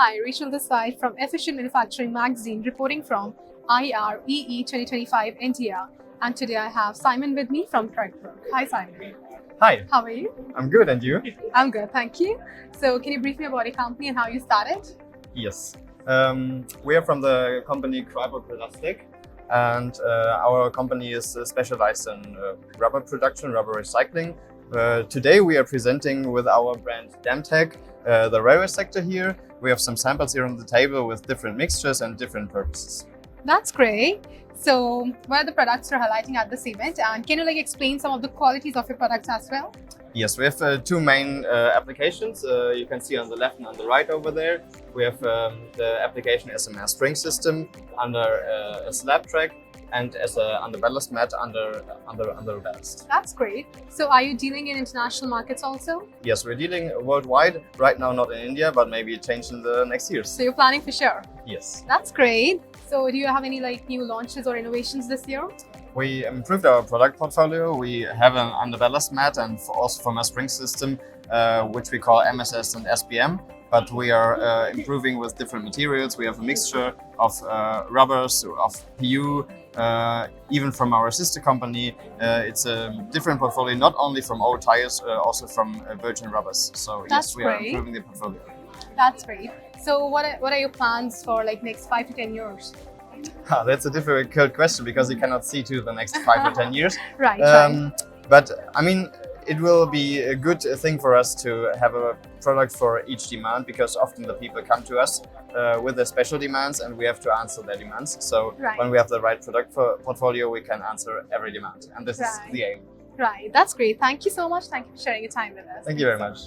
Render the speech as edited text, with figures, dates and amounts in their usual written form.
Hi, Rachel this side from Efficient Manufacturing Magazine, reporting from IREE 2025 India. And today I have Simon with me from KRAIBURG. Hi, Simon. Hi, How are you? I'm good, and you? I'm good, thank you. So, can you brief me about your company and how you started? Yes. We are from the company KRAIBURG Relastec, and our company is specialized in rubber production, rubber recycling. Today we are presenting with our brand Damtech, the railway sector here. We have some samples here on the table with different mixtures and different purposes. That's great. So, what are the products you're highlighting at this event? And can you explain some of the qualities of your products as well? Yes, we have two main applications. You can see on the left and on the right over there. We have the application as a mass spring system under a slab track and as a under ballast mat under ballast. That's great. So, are you dealing in international markets also? Yes, we're dealing worldwide. Right now, not in India, but maybe change in the next years. So, you're planning for sure? Yes. That's great. So, do you have any new launches or innovations this year? We improved our product portfolio. We have an under ballast mat and also from a spring system, which we call MSS and SBM. But we are improving with different materials. We have a mixture of rubbers, of PU, even from our sister company. It's a different portfolio, not only from old tires, also from virgin rubbers. So yes, we are improving the portfolio. That's great. So what are your plans for next 5 to 10 years? That's a difficult question because you cannot see to the next 5 or 10 years. Right. But I mean, it will be a good thing for us to have a product for each demand, because often the people come to us with their special demands and we have to answer their demands. So when we have the right product portfolio, we can answer every demand. And this is the aim. Right. That's great. Thank you so much. Thank you for sharing your time with us. Thank you very much.